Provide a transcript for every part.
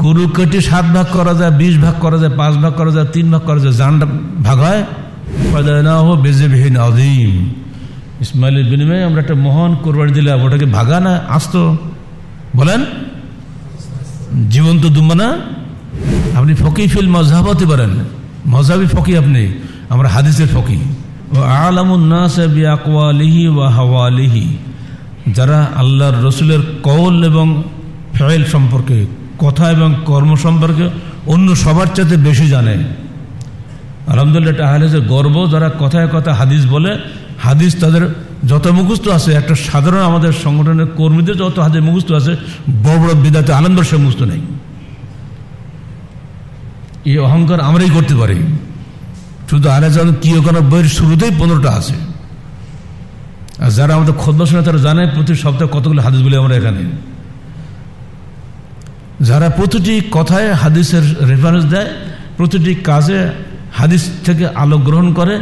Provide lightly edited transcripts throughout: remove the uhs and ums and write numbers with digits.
গরু কেটে 7 ভাগ করা যায়, 20 ভাগ করা যায়, 5 ভাগ করা যায়, 3 ভাগ করা যায়, জানটা ভাগ হয়। ইসমাইলের বিনিময়ে আমরা একটা মহান কোরবানি দিলাম, ওটাকে ভাগা না আস্ত বলেন, জীবন্ত দুম্বা না। আপনি ফকি ফিল মজহাব হতে পারেন, মজহাবি ফকি আপনি, আমরা হাদিসের ফকি। ও আলামুন নাস বিআকওয়ালিহি ওয়া হাওয়ালিহি, যারা আল্লাহর রসুলের কওল এবং ফেল সম্পর্কে, কথা এবং কর্ম সম্পর্কে অন্য সবার চাইতে বেশি জানে। আলহামদুলিল্লাহ, এটা আহলের গর্ব, যারা কথায় কথা হাদিস বলে। হাদিস তাদের যত মুখস্থ আছে, একটা সাধারণ আমাদের সংগঠনের কর্মীদের যত হাদিস মুখস্থ আছে, বড় বড় বিদাতে আলেমদের সে মুখস্থ নেই। এই অহংকার আমরাই করতে পারি। শুধু আহলে কি ওখানে বইয়ের শুরুতেই 15টা আছে। আর যারা আমাদের খুতবা শোনে তারা জানে প্রতি সপ্তাহে কতগুলো হাদিস বলে আমরা এখানে। যারা প্রতিটি কথায় হাদিসের রেফারেন্স দেয়, প্রতিটি কাজে হাদিস থেকে আলো গ্রহণ করে,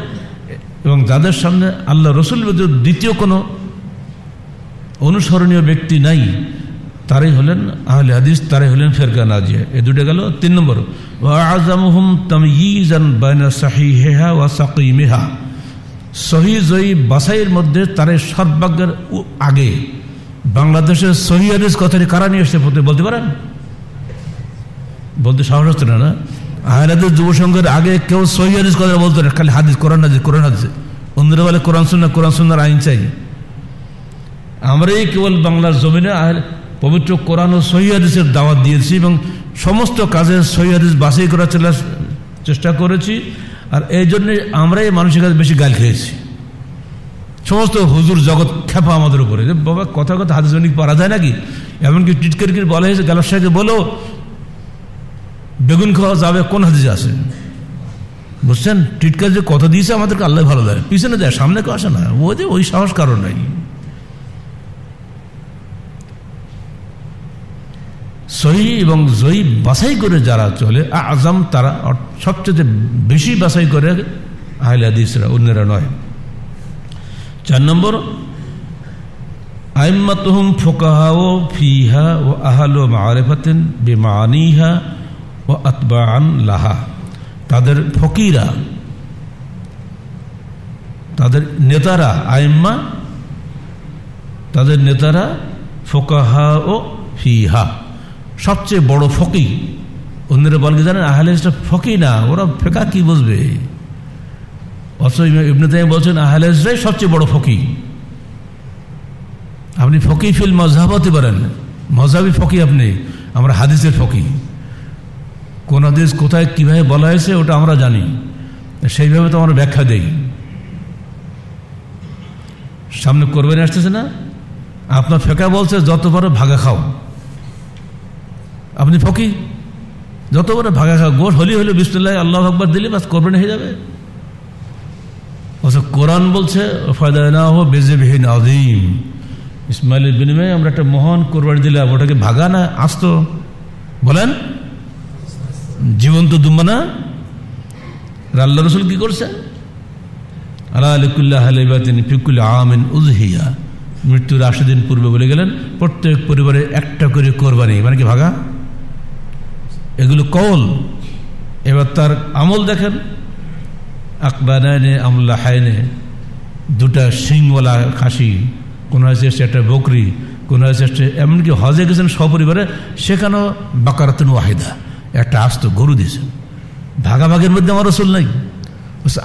এবং যাদের সামনে আল্লাহ রসুল দ্বিতীয় কোনো অনুসরণীয় ব্যক্তি নাই, তারাই হলেন আহলে হাদিস, তারাই হলেন ফেরকা নাজিয়া। এ দুটো গেল। 3 নম্বর, ওয়া আযামুহুম তাময়ীজান বাইনা সাহিহিহা ওয়া সাকিমিহা, সহিহ জয়ী বাছাইয়ের মধ্যে তারাই সর্বাগ্রের আগে। বাংলাদেশের সহিহ হাদিস কথাটি কারা নিয়ে এসে বলতে পারেন? বলতে সাহস হচ্ছে না। আহলে হাদিস যুব সংঘের আগে কেউ সহিহ হাদিস কথা বলতো না, খালি হাদিস, কোরআন হাদিস, কোরআন হাদিস। অন্যরা বলে কোরআন সুন্নাহ, কোরআন সুন্নাহর আইন চাই। আমরাই কেবল বাংলার জমিনে পবিত্র কোরআন ও সহিহ হাদিসের দাওয়াত দিয়েছি, এবং সমস্ত কাজে সহিহ হাদিস বাছাই করার চেষ্টা করেছি। আর এই জন্যে আমরাই মানুষের কাছে বেশি গাল খেয়েছি। সমস্ত হুজুর জগৎ খেপা আমাদের উপরে, যে বাবা কথা কথা হাদিস অনেক পারা যায় নাকি? এমনকি টিটকারি বলা হয়েছে, গালার সাহেবকে বলো বেগুন খাওয়া যাবে, কোন হাদিসে আছে? বুঝছেন, টিটকার যে কথা দিয়েছে আমাদেরকে আল্লাহ ভালো দেয়, পিছনে দেয়, সামনে কেউ আসে না। ওই সাহস কারণ নাই। সহি এবং জয়ী বাছাই করে যারা চলে, আজম তারা সবচেয়ে বেশি বাছাই করে আহলে হাদিসরা, অন্যরা নয়। 4 নম্বর, আইম্মাতুহুম ফুকাহাও ফিহা ওয়া আহলু মাআরিফাতিন বিমাআনিহা ওয়া আতবাআন লাহা, তাদের ফকিরা, তাদের নেতারা, আইম্মা তাদের নেতারা, ফুকাহাও ফিহা সবচেয়ে বড় ফকি। অন্যরা বলকে জানেন আহলে হাদিসটা ফকি না, ওরা ফেকা কি বুঝবে? অথচ ইবনে তাইমিয়া বলছেন আহলে হাদিসরাই সবচেয়ে বড় ফকি। আপনি ফকি ফিল মজহাব হতে পারেন, মজহাবি ফকি আপনি, আমরা হাদিসের ফকি। কোন হাদিস কোথায় কিভাবে বলা হয়েছে ওটা আমরা জানি, সেইভাবে তো আমরা ব্যাখ্যা দেই। সামনে কোরবানি আসতেছে না, আপনার ফেকা বলছে যত পারো ভাগা খাও, আপনি ফকি, যত পারো ভাগা খাও, গোশ হলি হলে বিসমিল্লাহ আল্লাহু আকবার দিলে বাস কোরবানি হয়ে যাবে। অথচ কোরআন বলছে ফাদায়নাহু বিযিবহিন আযীম, ইসমাইলের বিনিময়ে আমরা একটা মহান কোরবানি দিলাম, ওটাকে ভাগা না আস্ত বলেন, জীবন্ত দুম্বা না। আল্লাহ রসুল কি করছে? আলা লিকুল্লি আহলি বাইতিন ফি কুল্লি আমিন উযহিয়া, মৃত্যুর 80 দিন পূর্বে বলে গেলেন প্রত্যেক পরিবারে একটা করে কোরবানি, মানে কি ভাগা? এগুলো কওল। এবার তার আমল দেখেন, আকবানানে আমলাহাইনে, 2টা শিংওয়ালা খাসি, কোন হয়েছে একটা বকরি, কোন হয়েছে এমনকি হজে গেছেন সপরিবারে, সেখানেও বাকারাতুন ওয়াহিদা, একটা আস্ত গরু দিয়েছেন। ভাগাভাগের মধ্যে আমার রসুল নাই।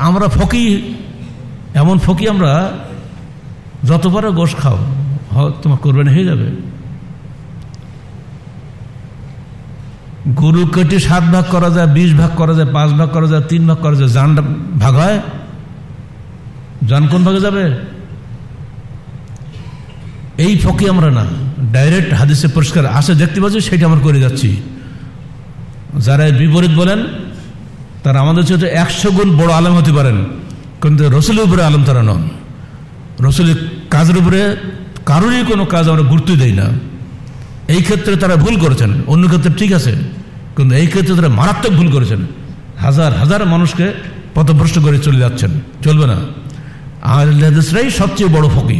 আমরা ফকি, এমন ফকি আমরা, যত পারো গোশ খাও, তোমার কোরবানি হয়ে যাবে। গরু কেটে 7 ভাগ করা যায়, 20 ভাগ করা যায়, 5 ভাগ করা যায়, 3 ভাগ করা যায়, জানটা ভাগ হয়। জান কোন ভাগে যাবে? এই ফকি আমরা না, ডাইরেক্ট হাদিসে পরিষ্কার আসে দেখতে পাচ্ছি, সেটা আমরা করে যাচ্ছি। যারা বিপরীত বলেন তারা আমাদের সাথে 100 গুণ বড় আলেম হতে পারেন, কিন্তু রসুলের উপরে আলেম তারা নন। রসুলের কাজের উপরে কারোরই কোনো কাজ আমরা গুরুত্ব দেই না। এই ক্ষেত্রে তারা ভুল করেছেন, অন্য ক্ষেত্রে ঠিক আছে, কিন্তু এই ক্ষেত্রে তারা মারাত্মক ভুল করেছেন। হাজার হাজার মানুষকে পথভ্রষ্ট করে চলে যাচ্ছেন, চলবে না। আহলে হাদিসরাই সবচেয়ে বড় ফকি।